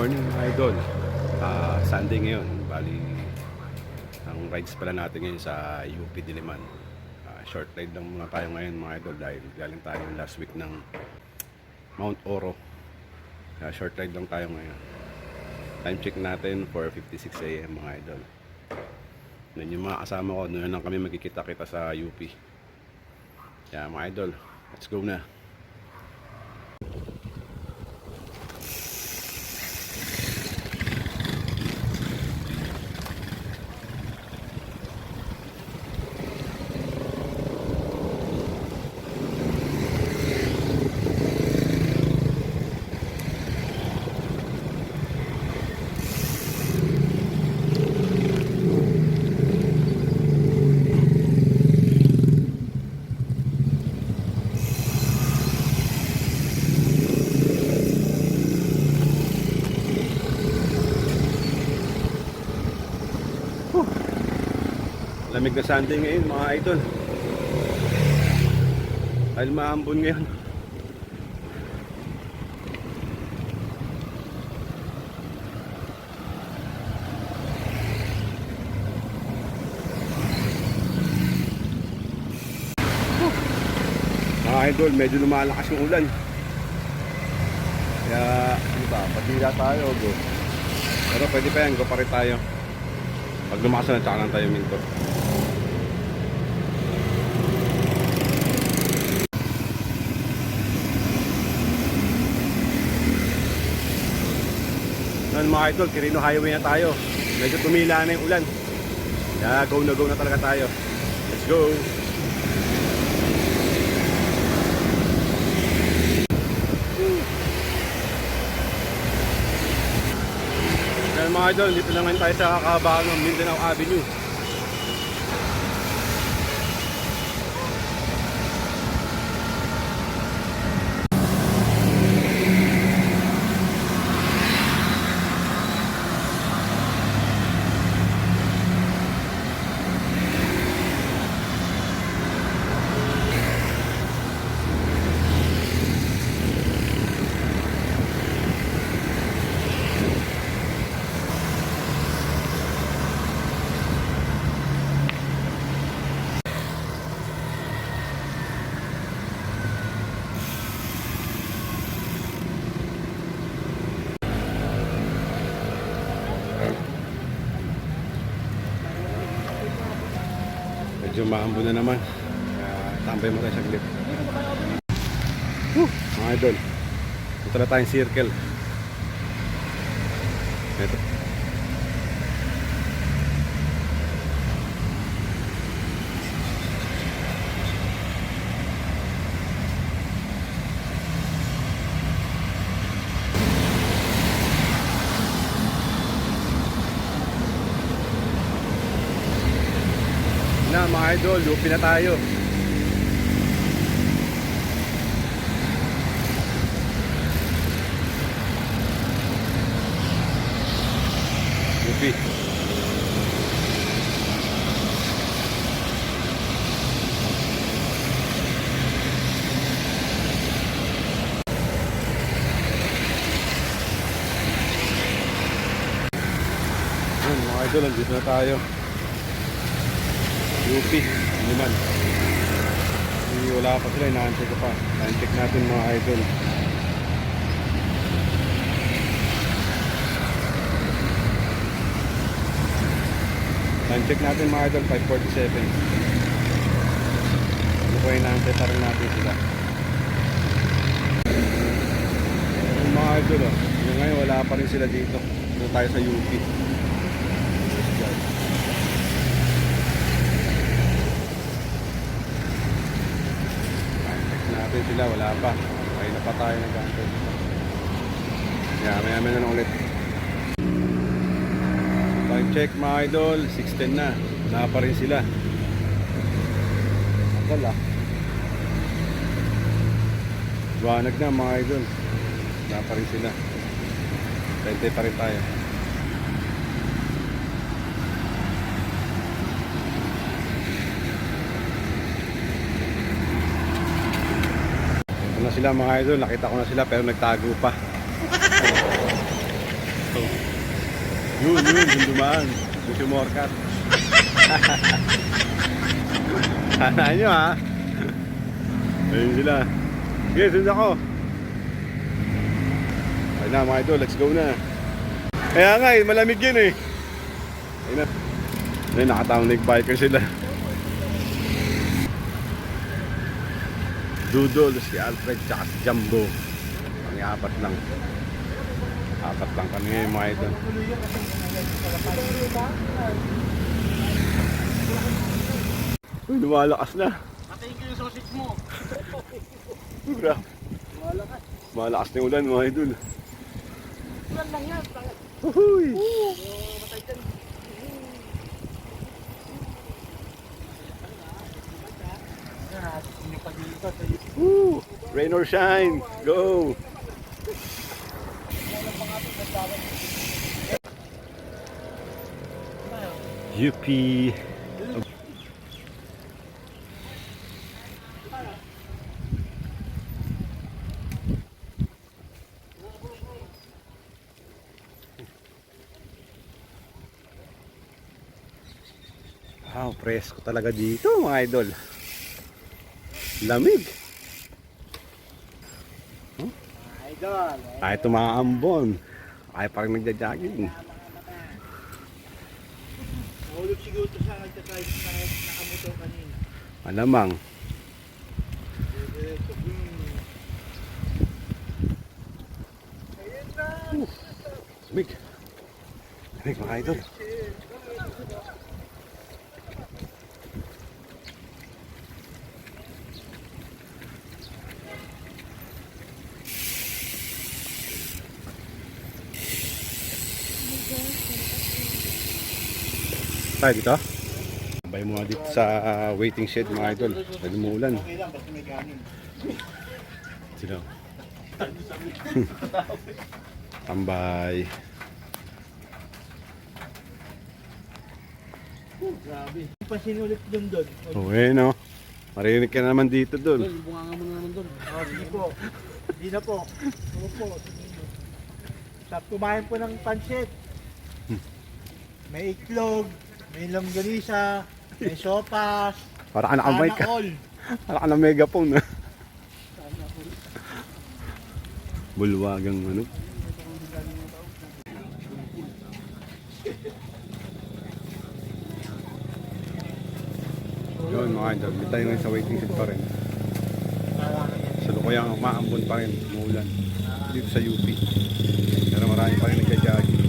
morning mga idol. Sunday ngayon. Bali, ang rides pala natin ngayon sa UP Diliman. Short ride lang muna tayo ngayon mga idol dahil galing tayo last week ng Mount Oro. Short ride lang tayo ngayon. Time check natin 4:56 AM mga idol. Nun yung mga kasama ko, noon lang kami magkikita-kita sa UP. Kaya mga idol, let's go na. Lamig na Sunday ngayon mga idol. Dahil maambon ngayon. Mga idol, medyo lumalakas yung ulan. Kaya, ano ba, patira tayo, go. Pero pwede pa yan, go pa rin tayo. Pag lumakas na, tsaka lang tayo minto. Ngayon mga idol, Quirino Highway na tayo. Medyo tumila na yung ulan. Kaya go na talaga tayo. Let's go! Ngayon mga idol, dito lang ngayon tayo sa kakabahan ng Mindanao Avenue. Medyo maambo na naman. Tambay mo tayo saglit. Mga idol, ito na tayong circle. Ito. Na mga idol, UP na tayo. UP. Yan mga idol, nandito na tayo. UP, Diliman. Wala pa sila, inaantay ko pa. Time-check natin mga idol. Time-check natin mga idol, 5:47. Ano po, inaantay pa rin natin sila. Yung mga idol, yung ngayon wala pa rin sila dito. Dito tayo sa UP. Natin sila, wala pa. Kaya na pa tayo nag-antay. Maya na lang ulit. Time check mga idol, 6:10 na. Wala pa rin sila. Wala. Buwanag na mga idol. Wala pa rin sila. Tente pa rin tayo. Ito na sila mga idol, nakita ko na sila pero nagtago pa. Yun, yung dumaan. Yung sumorkat. Hanaan nyo ha. Ayun sila. Sige, sunod ako. Ayun na mga idol, let's go na. Kaya nga eh, malamig yun eh. Ayun na. Ayun, nakatawang nag-biker sila. Doodle, si Alfred, tsaka si Jumbo. Ang apat lang. Apat lang kami ngayon mga idol. Uy, lumalakas na. Patayin ko yung sausage mo. Grabe. Malakas na yung ulan mga idol. Ulan lang yan. Uhuy! Matay dyan. Woo! Rain or shine, go! Yuppie! Wow, presko talaga dito mga idol. Lamig. Idol. Kahit tumaambon, kahit parang nagja-jogging. Mahulog siguro ito sa nagtatry na nakamotor kanina. Malamang. Lamig. Lamig mga idol. Tayo dito. Tambay mo dito sa waiting shed mga idol. Dahil umuulan. Okay lang, basta may kanin. Sino? Tambay. Grabe. Pasinulit doon. Oh, eh no. Marinig ka na naman dito dun. Bunganga mo na naman doon. Hindi po. Hindi na po. Opo. Sa kumain po ng pancit. May itlog, may longganisa, may sopas. Para ka nakamay ka. Sana all. Para ka na megaphone. Bulwagang ano. Yun mga idol, may tayo ngayon sa waiting shed pa rin. Sa Lukuyang umaambon pa rin, umuulan. Dito sa UP. Pero marami pa rin nagja-jogging.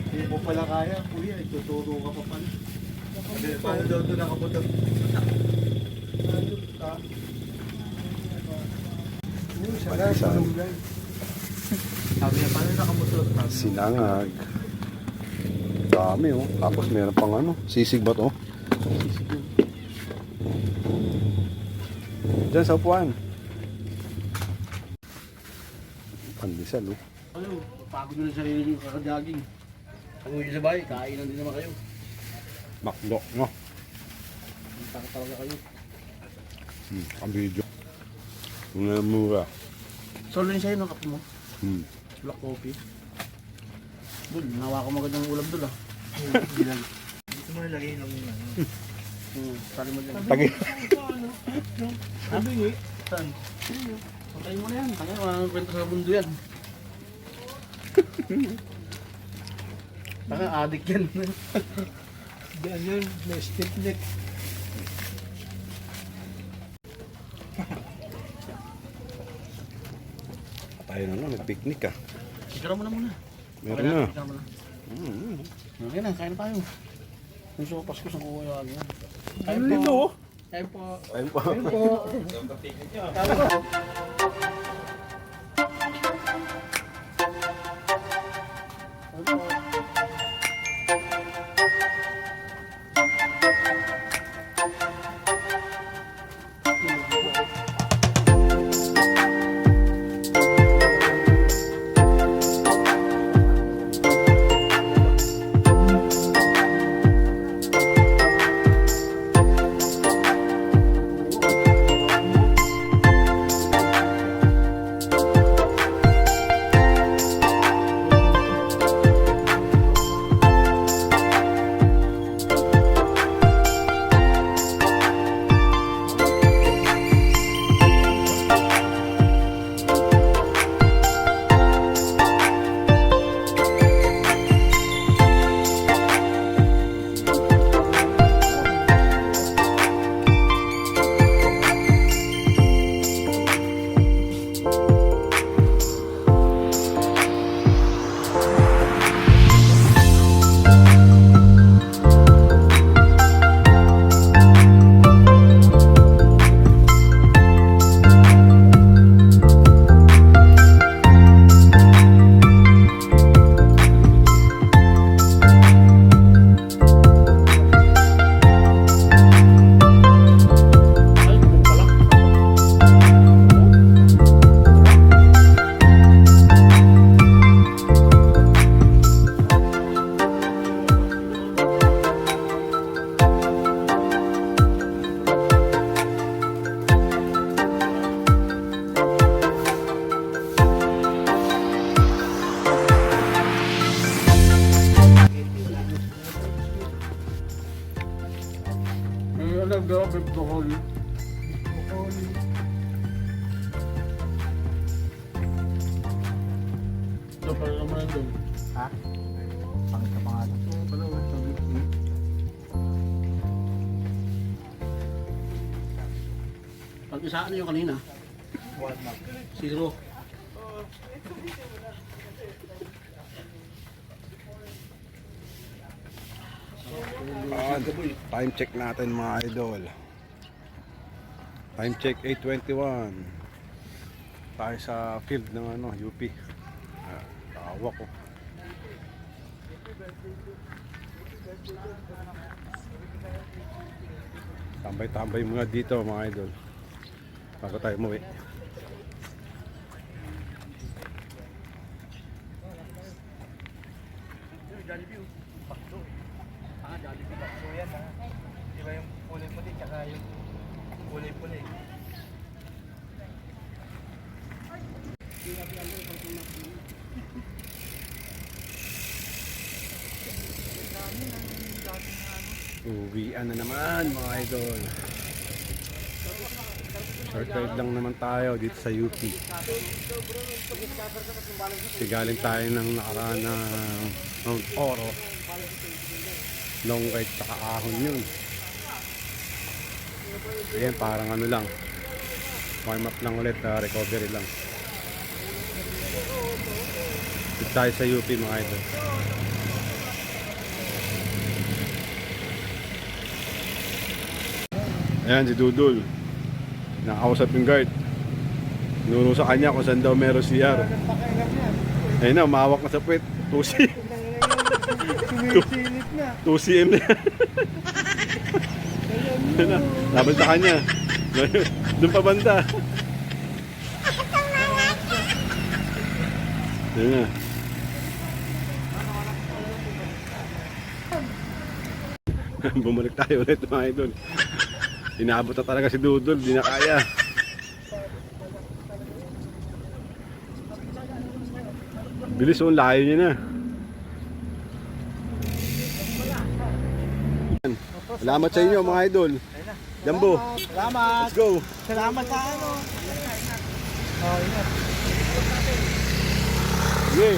Hindi mo pala kaya, kuya, ituturo ka pa pala. Paano daw ito nakamotor? Sabi niya, paano nakamotor? Sinangag. Dami oh. Tapos meron pang ano, sisig ba to? Diyan sa upuan. Pandesal oh. Ano, pagod na sa sarili yung kakadaging. Ang uwi sa bahay, kainan din naman kayo. Makdo, no? Takot talaga kayo. Ang video. Ang mura. Solo yun sa'yo, no, kape mo? Black coffee. Dul, nawa ko magandang ulam dul ah. Dito mo nilagay lang yung ano. Sali mo dyan. Tagi. Sabi nga. Saan? Pantay mo na yan. Kaya walang kwento sa mundo yan. Baka adik yan. Diyan yun, may stiff neck. Tayo na lang, nag-picnic ah. Sigara mo na muna. Meron na. Sigara mo na. Okay na, kain na tayo. Yung sopas ko sa kuya yan. Kain po. Dito oh. Kain po. Ayun pa. Kain po. Kain po. nagdawa beef broccoli. Broccoli. Ito pala naman doon. Ha? Pangit ka pangalan. Oo, pala. Pag-isaan niyo kanina. 0. Time check natin mga idol. Time check 8:21. Tayo sa field ng UP. Tawa ko. Tambay-tambay muna dito mga idol. Bago tayo umuwi. Jollibee. Bakso. Jollibee bakso yan ha. Di ba yung kulay puti tsaka yung kulay puli. Uwian na naman mga idol. Short ride lang naman tayo dito sa UP. Sigaling tayo ng nakaraan ng Mount Oro. Long ride sa Ahon yun. Ayan, parang ano lang. Warm up lang ulit, recovery lang. Dito tayo sa UP mga idol. Ayan si Dudul. Nakausap yung guard. Nuro sa kanya kung saan daw meron CR. Ayun na, umawak na sa puwet. 2C. Sumisilip na. 2cm na. Ayun na, laban sa kanya. Doon pa banda. Ayun na. Bumalik tayo ulit mga idol. Inaabot na talaga si Dudul, di na kaya. Bilis oh, layo niya na. Salamat sa inyo mga idol. Jumbo, Salamat. let's go. Salamat sa ano. Oh, ingat. Sige.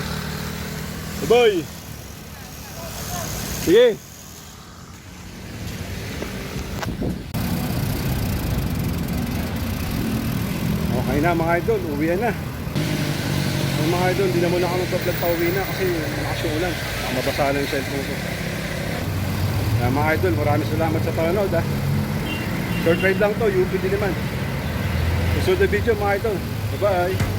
Boy. Sige. Okay na mga idol, uwi na. So, mga idol, hindi na muna ako mag-vlog pa uwi na kasi malakas yung ulan. Mabasa na yung cellphone ko. Kaya mga idol, maraming salamat sa panonood ha. Short ride lang to, UP din naman. Susunod na video mga idol. Bye bye.